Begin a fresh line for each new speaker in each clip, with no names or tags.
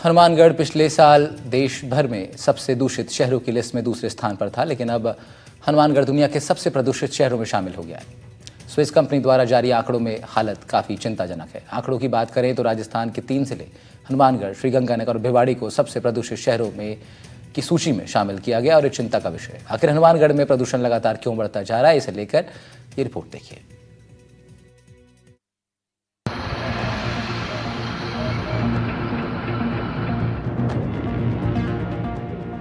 हनुमानगढ़ पिछले साल देश भर में सबसे दूषित शहरों की लिस्ट में दूसरे स्थान पर था, लेकिन अब हनुमानगढ़ दुनिया के सबसे प्रदूषित शहरों में शामिल हो गया है। स्विस कंपनी द्वारा जारी आंकड़ों में हालत काफ़ी चिंताजनक है। आंकड़ों की बात करें तो राजस्थान के 3 जिले हनुमानगढ़, श्रीगंगानगर और भिवाड़ी को सबसे प्रदूषित शहरों में की सूची में शामिल किया गया और ये चिंता का विषय है। आखिर हनुमानगढ़ में प्रदूषण लगातार क्यों बढ़ता जा रहा है, इसे लेकर ये रिपोर्ट देखिए।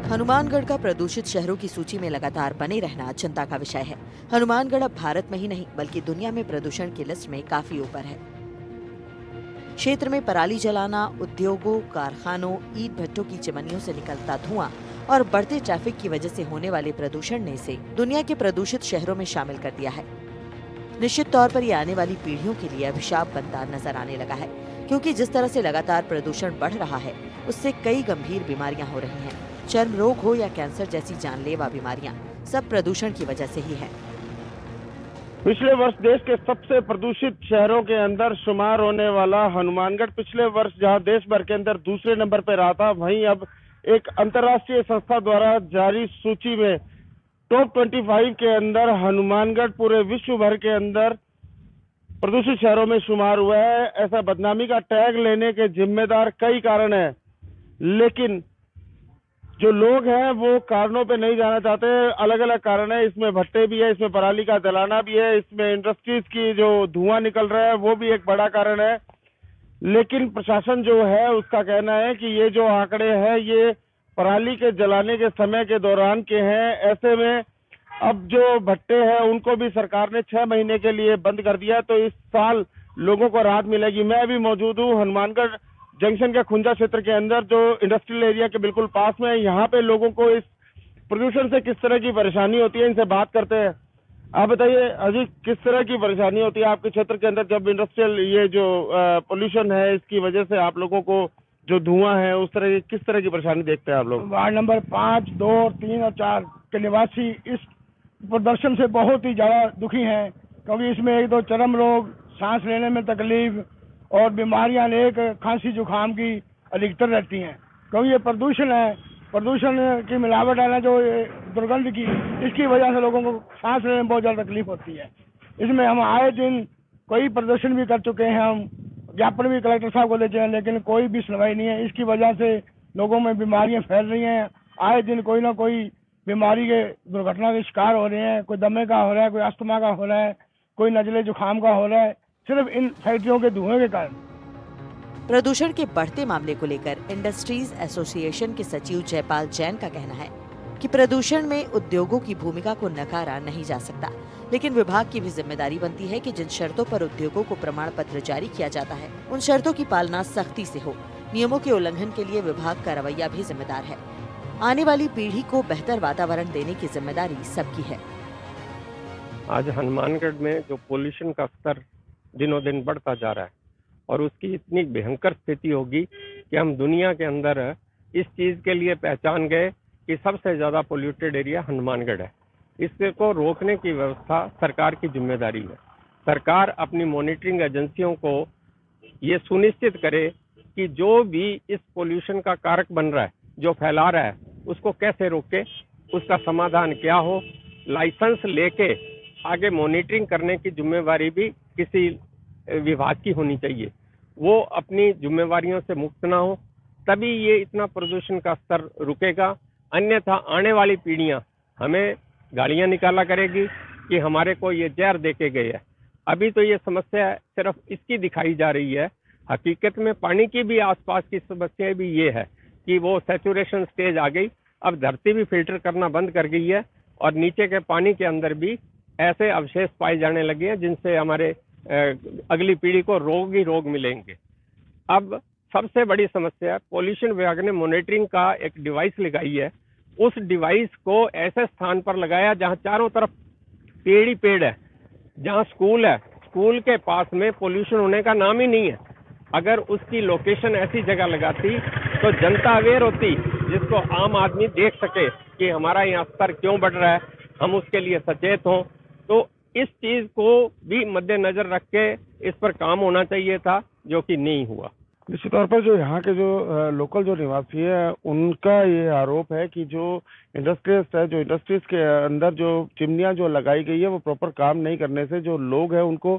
हनुमानगढ़ का प्रदूषित शहरों की सूची में लगातार बने रहना चिंता का विषय है। हनुमानगढ़ अब भारत में ही नहीं बल्कि दुनिया में प्रदूषण की लिस्ट में काफी ऊपर है। क्षेत्र में पराली जलाना, उद्योगों, कारखानों, ईंट भट्टों की चिमनियों से निकलता धुआं और बढ़ते ट्रैफिक की वजह से होने वाले प्रदूषण ने इसे दुनिया के प्रदूषित शहरों में शामिल कर दिया है। निश्चित तौर पर ये आने वाली पीढ़ियों के लिए अभिशाप बनता नजर आने लगा है, क्योंकि जिस तरह से लगातार प्रदूषण बढ़ रहा है उससे कई गंभीर बीमारियां हो रही हैं। चर्म रोग हो या कैंसर जैसी जानलेवा बीमारियां सब प्रदूषण की वजह से ही है।
पिछले वर्ष देश के सबसे प्रदूषित शहरों के अंदर शुमार होने वाला हनुमानगढ़ पिछले वर्ष जहां देश भर के अंदर दूसरे नंबर पर रहा था, वहीं अब एक अंतर्राष्ट्रीय संस्था द्वारा जारी सूची में टॉप 25 के अंदर हनुमानगढ़ पूरे विश्व भर के अंदर प्रदूषित शहरों में शुमार हुआ है। ऐसा बदनामी का टैग लेने के जिम्मेदार कई कारण है, लेकिन जो लोग हैं वो कारणों पे नहीं जाना चाहते। अलग अलग कारण है, इसमें भट्टे भी है, इसमें पराली का जलाना भी है, इसमें इंडस्ट्रीज की जो धुआं निकल रहा है वो भी एक बड़ा कारण है। लेकिन प्रशासन जो है उसका कहना है कि ये जो आंकड़े हैं ये पराली के जलाने के समय के दौरान के हैं। ऐसे में अब जो भट्टे हैं उनको भी सरकार ने 6 महीने के लिए बंद कर दिया, तो इस साल लोगों को राहत मिलेगी। मैं अभी मौजूद हूँ हनुमानगढ़ जंक्शन के खुंजा क्षेत्र के अंदर, जो इंडस्ट्रियल एरिया के बिल्कुल पास में है। यहाँ पे लोगों को इस प्रदूषण से किस तरह की परेशानी होती है, इनसे बात करते हैं। आप बताइए अजी, किस तरह की परेशानी होती है आपके क्षेत्र के अंदर जब इंडस्ट्रियल ये जो पोल्यूशन है इसकी वजह से आप लोगों को जो धुआं है उस तरह की किस तरह की परेशानी देखते हैं आप लोग?
वार्ड नंबर 5, 2, 3 और 4 के निवासी इस प्रदर्शन से बहुत ही ज्यादा दुखी हैं, क्योंकि इसमें 1-2 चर्म रोग, सांस लेने में तकलीफ और बीमारियां अनेक खांसी जुकाम की अधिकतर रहती हैं। क्योंकि ये प्रदूषण है, प्रदूषण की मिलावट है ना, जो दुर्गंध की, इसकी वजह से लोगों को सांस लेने में बहुत ज़्यादा तकलीफ होती है। इसमें हम आए दिन कोई प्रदर्शन भी कर चुके हैं, हम ज्ञापन भी कलेक्टर साहब को देते हैं, लेकिन कोई भी सुनवाई नहीं है। इसकी वजह से लोगों में बीमारियाँ फैल रही हैं। आए दिन कोई ना कोई बीमारी के दुर्घटना के शिकार हो रहे हैं। कोई दमे का हो रहा है, कोई अस्थमा का हो रहा है, कोई नजले जुकाम का हो रहा है, सिर्फ इन फैक्ट्रियों के धुएं के कारण।
प्रदूषण के बढ़ते मामले को लेकर इंडस्ट्रीज एसोसिएशन के सचिव जयपाल जैन का कहना है कि प्रदूषण में उद्योगों की भूमिका को नकारा नहीं जा सकता, लेकिन विभाग की भी जिम्मेदारी बनती है कि जिन शर्तों पर उद्योगों को प्रमाण पत्र जारी किया जाता है उन शर्तों की पालना सख्ती से हो। नियमों के उल्लंघन के लिए विभाग का रवैया भी जिम्मेदार है। आने वाली पीढ़ी को बेहतर वातावरण देने की जिम्मेदारी सबकी है।
आज हनुमानगढ़ में जो पोल्यूशन का स्तर दिनों दिन बढ़ता जा रहा है और उसकी इतनी भयंकर स्थिति होगी कि हम दुनिया के अंदर इस चीज के लिए पहचान गए कि सबसे ज्यादा पोल्यूटेड एरिया हनुमानगढ़ है। इसको रोकने की व्यवस्था सरकार की जिम्मेदारी है। सरकार अपनी मॉनिटरिंग एजेंसियों को ये सुनिश्चित करे कि जो भी इस पोल्यूशन का कारक बन रहा है, जो फैला रहा है, उसको कैसे रोके, उसका समाधान क्या हो। लाइसेंस लेके आगे मॉनिटरिंग करने की जिम्मेवारी भी किसी विभाग की होनी चाहिए। वो अपनी जिम्मेवारियों से मुक्त ना हो, तभी ये इतना प्रदूषण का स्तर रुकेगा। अन्यथा आने वाली पीढ़ियां हमें गालियां निकाला करेगी कि हमारे को ये जहर देके गए है। अभी तो ये समस्या सिर्फ इसकी दिखाई जा रही है, हकीकत में पानी की भी आसपास की समस्या भी ये है कि वो सैचुरेशन स्टेज आ गई। अब धरती भी फिल्टर करना बंद कर गई है और नीचे के पानी के अंदर भी ऐसे अवशेष पाए जाने लगे हैं जिनसे हमारे अगली पीढ़ी को रोग ही रोग मिलेंगे। अब सबसे बड़ी समस्या, पोल्यूशन विभाग ने मॉनिटरिंग का एक डिवाइस लगाई है। उस डिवाइस को ऐसे स्थान पर लगाया जहां चारों तरफ पेड़ ही पेड़ है, जहां स्कूल है, स्कूल के पास में पोल्यूशन होने का नाम ही नहीं है। अगर उसकी लोकेशन ऐसी जगह लगाती तो जनता अवेयर होती, जिसको आम आदमी देख सके कि हमारा यहाँ स्तर क्यों बढ़ रहा है, हम उसके लिए सचेत हों। तो इस चीज को भी मद्देनजर रख के इस पर काम होना चाहिए था, जो कि नहीं हुआ।
निश्चित तौर पर जो यहाँ के जो लोकल जो निवासी है उनका ये आरोप है कि जो इंडस्ट्रीज है, जो इंडस्ट्रीज के अंदर जो चिमनियां जो लगाई गई है वो प्रॉपर काम नहीं करने से जो लोग हैं उनको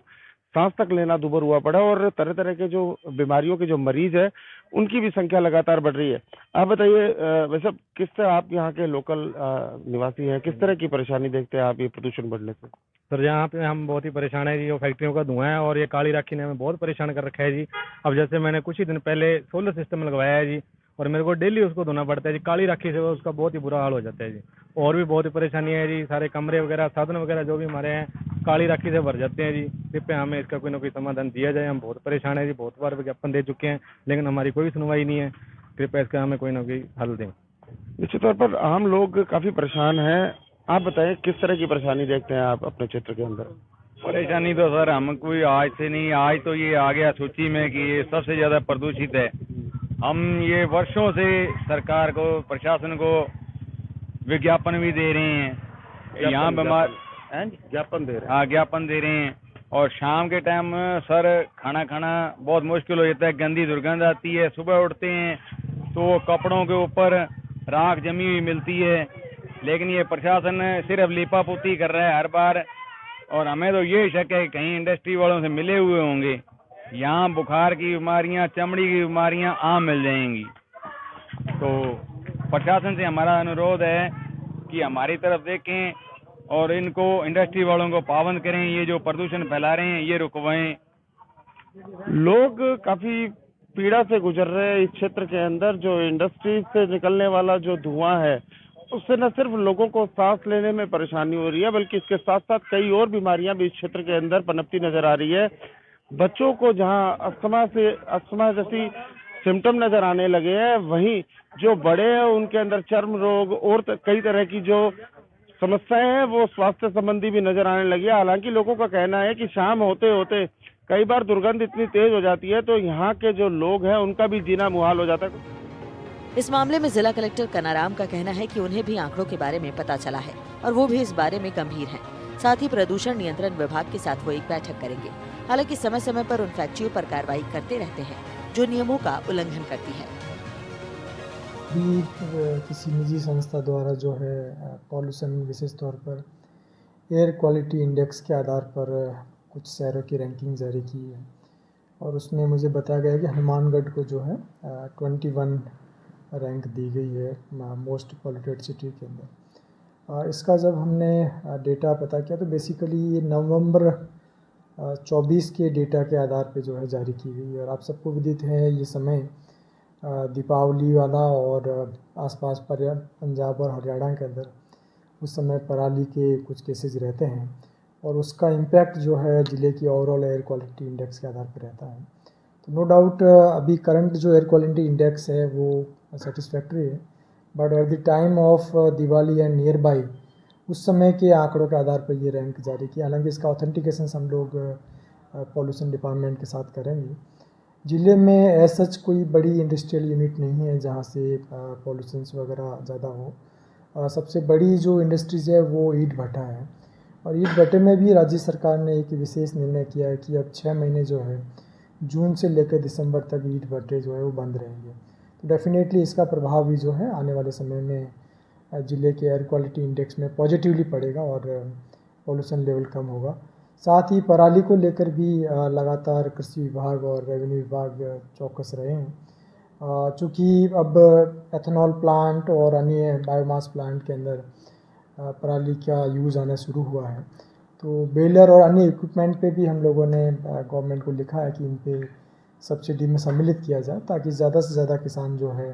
सांस तक लेना दूभर हुआ पड़ा और तरह तरह के जो बीमारियों के जो मरीज है उनकी भी संख्या लगातार बढ़ रही है। आप बताइए वैसे किस तरह आप यहाँ के लोकल निवासी हैं, किस तरह की परेशानी देखते हैं आप ये प्रदूषण बढ़ने से?
सर यहाँ पे हम बहुत ही परेशान है जी। जो फैक्ट्रियों का धुआं है और ये काली राखी ने हमें बहुत परेशान कर रखा है जी। अब जैसे मैंने कुछ ही दिन पहले सोलर सिस्टम लगवाया है जी और मेरे को डेली उसको धोना पड़ता है जी। काली राखी से उसका बहुत ही बुरा हाल हो जाता है जी। और भी बहुत ही परेशानी है जी। सारे कमरे वगैरह साधन वगैरह जो भी हमारे हैं काली राखी से भर जाते हैं जी। कृपया हमें इसका कोई ना कोई समाधान दिया जाए। हम बहुत परेशान है जी, बहुत बार विज्ञापन दे चुके हैं लेकिन हमारी कोई सुनवाई नहीं है। कृपया इसका हमें कोई ना कोई हल दें।
निश्चित तौर पर आम लोग काफी परेशान हैं। आप बताएं किस तरह की परेशानी देखते हैं आप अपने क्षेत्र के अंदर?
परेशानी तो सर हम कोई आज से नहीं, आज तो ये आ गया सूची में कि ये सबसे ज्यादा प्रदूषित है। हम ये वर्षों से सरकार को, प्रशासन को विज्ञापन भी दे रहे हैं। यहाँ बीमार
ज्ञापन दे रहे हैं।
हाँ, ज्ञापन दे रहे हैं। और शाम के टाइम सर खाना खाना बहुत मुश्किल हो जाता है, गंदी दुर्गंध आती है। सुबह उठते हैं तो कपड़ों के ऊपर राख जमी हुई मिलती है, लेकिन ये प्रशासन सिर्फ लीपा पोती कर रहा है हर बार। और हमें तो ये शक है कि कहीं इंडस्ट्री वालों से मिले हुए होंगे। यहाँ बुखार की बीमारियाँ, चमड़ी की बीमारियाँ आम मिल जाएंगी। तो प्रशासन से हमारा अनुरोध है कि हमारी तरफ देखें और इनको, इंडस्ट्री वालों को पाबंद करें। ये जो प्रदूषण फैला रहे हैं ये रुकवाएं।
लोग काफी पीड़ा से गुजर रहे हैं इस क्षेत्र के अंदर। जो इंडस्ट्री से निकलने वाला जो धुआं है उससे न सिर्फ लोगों को सांस लेने में परेशानी हो रही है बल्कि इसके साथ साथ कई और बीमारियां भी इस क्षेत्र के अंदर पनपती नजर आ रही है। बच्चों को जहां अस्थमा जैसी सिम्टम नजर आने लगे हैं, वहीं जो बड़े हैं उनके अंदर चर्म रोग और कई तरह की जो समस्याएं हैं वो स्वास्थ्य संबंधी भी नजर आने लगी है। हालांकि लोगों का कहना है कि शाम होते होते कई बार दुर्गंध इतनी तेज हो जाती है तो यहाँ के जो लोग हैं उनका भी जीना मुहाल हो जाता है।
इस मामले में जिला कलेक्टर कनाराम का कहना है कि उन्हें भी आंकड़ों के बारे में पता चला है और वो भी इस बारे में गंभीर हैं। साथ ही प्रदूषण नियंत्रण विभाग के साथ वो एक बैठक करेंगे। हालांकि समय समय पर उन फैक्ट्रियों पर कार्रवाई करते रहते हैं जो नियमों का उल्लंघन करती है।
भी किसी निजी संस्था द्वारा जो है पॉल्यूशन, विशेष तौर पर एयर क्वालिटी इंडेक्स के आधार पर कुछ शहरों की रैंकिंग जारी की है और उसमें मुझे बताया गया कि हनुमानगढ़ को जो है 21 रैंक दी गई है मोस्ट पॉल्यूटेड सिटी के अंदर। इसका जब हमने डेटा पता किया तो बेसिकली नवंबर 24 के डेटा के आधार पे जो है जारी की गई है। और आप सबको विदित है ये समय दीपावली वाला और आसपास पंजाब और हरियाणा के अंदर उस समय पराली के कुछ केसेस रहते हैं और उसका इम्पैक्ट जो है ज़िले की ओवरऑल एयर क्वालिटी इंडेक्स के आधार पर रहता है। तो नो डाउट अभी करंट जो एयर क्वालिटी इंडेक्स है वो सेटिस्फैक्ट्री है, but at the time of Diwali and near by उस समय के आंकड़ों के आधार पर ये रैंक जारी किया। हालांकि इसका ऑथेंटिकेशन हम लोग पॉल्यूशन डिपार्टमेंट के साथ करेंगे। ज़िले में एज सच कोई बड़ी इंडस्ट्रियल यूनिट नहीं है जहाँ से पॉल्यूशंस वगैरह ज़्यादा हो। सबसे बड़ी जो इंडस्ट्रीज़ है वो ईंट भट्टा है और ईंट भट्टे में भी राज्य सरकार ने एक विशेष निर्णय किया है कि अब 6 महीने जो है जून से लेकर दिसंबर तक ईंट भट्टे जो है वो बंद रहेंगे। तो डेफिनेटली इसका प्रभाव भी जो है आने वाले समय में ज़िले के एयर क्वालिटी इंडेक्स में पॉजिटिवली पड़ेगा और पॉल्यूशन लेवल कम होगा। साथ ही पराली को लेकर भी लगातार कृषि विभाग और रेवेन्यू विभाग चौकस रहे हैं। चूँकि अब एथेनॉल प्लांट और अन्य बायोमास प्लांट के अंदर पराली का यूज़ आना शुरू हुआ है, तो बेलर और अन्य इक्विपमेंट पे भी हम लोगों ने गवर्नमेंट को लिखा है कि इन पे सब्सिडी में सम्मिलित किया जाए ताकि ज़्यादा से ज़्यादा किसान जो है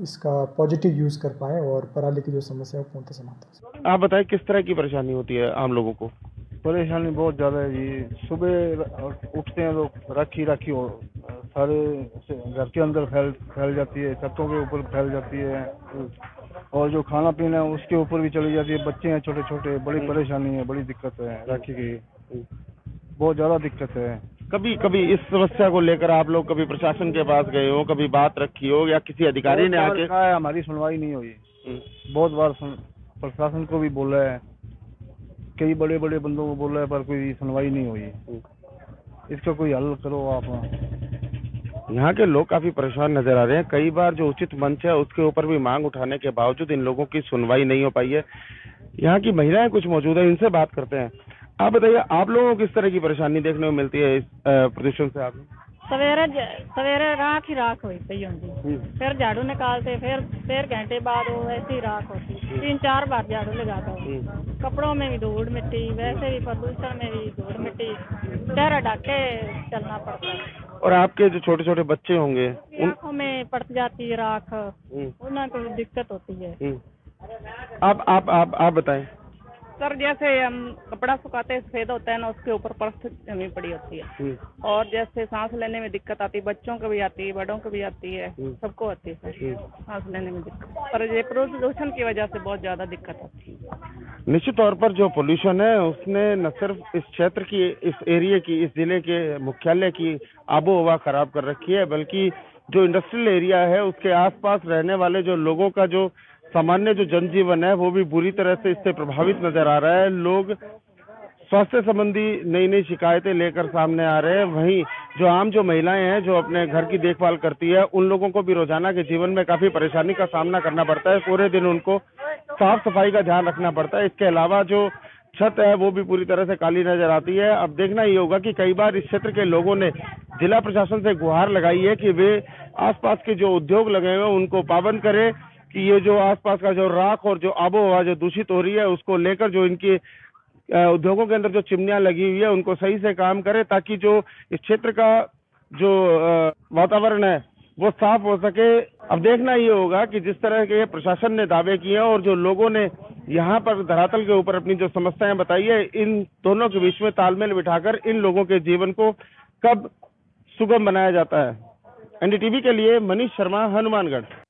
इसका पॉजिटिव यूज़ कर पाए और पराली की जो समस्या है वो पूर्णतः समाप्त हो।
आप बताएं किस तरह की परेशानी होती है आम लोगों को?
परेशानी बहुत ज़्यादा है जी। सुबह उठते हैं तो राखी हो सारे घर के अंदर फैल जाती है, छतों के ऊपर फैल जाती है और जो खाना पीना है उसके ऊपर भी चली जाती है। बच्चे हैं छोटे छोटे, बड़ी परेशानी है, बड़ी दिक्कत है राखी की, बहुत ज़्यादा दिक्कत है।
कभी इस समस्या को लेकर आप लोग कभी प्रशासन के पास गए हो, कभी बात रखी हो या किसी अधिकारी ने आके?
हमारी सुनवाई नहीं हुई। बहुत बार प्रशासन को भी बोला है, कई बड़े बड़े बंदों को बोला है पर कोई सुनवाई नहीं हुई। इसका कोई हल करो आप।
यहाँ के लोग काफी परेशान नजर आ रहे हैं। कई बार जो उचित मंच है उसके ऊपर भी मांग उठाने के बावजूद इन लोगों की सुनवाई नहीं हो पाई है। यहाँ की महिलाएं कुछ मौजूद है, इनसे बात करते हैं। आप बताइए, आप लोगों को किस तरह की परेशानी देखने को मिलती है इस प्रदूषण से? आप
सवेरे राख ही राख हुई पई होंगी, फिर झाड़ू निकालते, फिर घंटे बाद वो ऐसी ही राख होती, 3-4 बार झाड़ू लगाता हूँ। कपड़ों में भी धूल मिट्टी, वैसे भी प्रदूषण में भी धूल मिट्टी, चेहरा ढक के चलना पड़ता है।
और आपके जो छोटे छोटे बच्चे होंगे
आँखों में पड़ जाती है राख, उन्हें को दिक्कत होती है।
आप बताएं
सर, जैसे हम कपड़ा सुखाते सफेद होता है ना, उसके ऊपर परत जमी पड़ी होती है, और जैसे सांस लेने में दिक्कत आती है, बच्चों को भी आती है, बड़ों को भी आती है, सबको आती है सर सांस लेने में दिक्कत। पर ये प्रदूषण की वजह से बहुत ज्यादा दिक्कत आती है।
निश्चित तौर पर जो पोल्यूशन है उसने न सिर्फ इस क्षेत्र की, इस एरिया की, इस जिले के मुख्यालय की आबो हवा खराब कर रखी है, बल्कि जो इंडस्ट्रियल एरिया है उसके आसपास रहने वाले जो लोगों का जो सामान्य जो जनजीवन है वो भी बुरी तरह से इससे प्रभावित नजर आ रहा है। लोग स्वास्थ्य संबंधी नई नई शिकायतें लेकर सामने आ रहे हैं। वहीं जो महिलाएं हैं जो अपने घर की देखभाल करती है, उन लोगों को भी रोजाना के जीवन में काफी परेशानी का सामना करना पड़ता है। पूरे दिन उनको साफ सफाई का ध्यान रखना पड़ता है। इसके अलावा जो छत है वो भी पूरी तरह से काली नजर आती है। अब देखना ये होगा कि कई बार इस क्षेत्र के लोगों ने जिला प्रशासन से गुहार लगाई है कि वे आसपास के जो उद्योग लगे हुए हैं उनको पाबंद करें, कि ये जो आसपास का जो राख और जो आबो हवा जो दूषित हो रही है उसको लेकर जो इनके उद्योगों के अंदर जो चिमनियां लगी हुई है उनको सही से काम करे, ताकि जो इस क्षेत्र का जो वातावरण है वो साफ हो सके। अब देखना ये होगा कि जिस तरह के प्रशासन ने दावे किए और जो लोगों ने यहाँ पर धरातल के ऊपर अपनी जो समस्याएं बताई है, इन दोनों के बीच में तालमेल बिठाकर इन लोगों के जीवन को कब सुगम बनाया जाता है। एनडीटीवी के लिए मनीष शर्मा, हनुमानगढ़।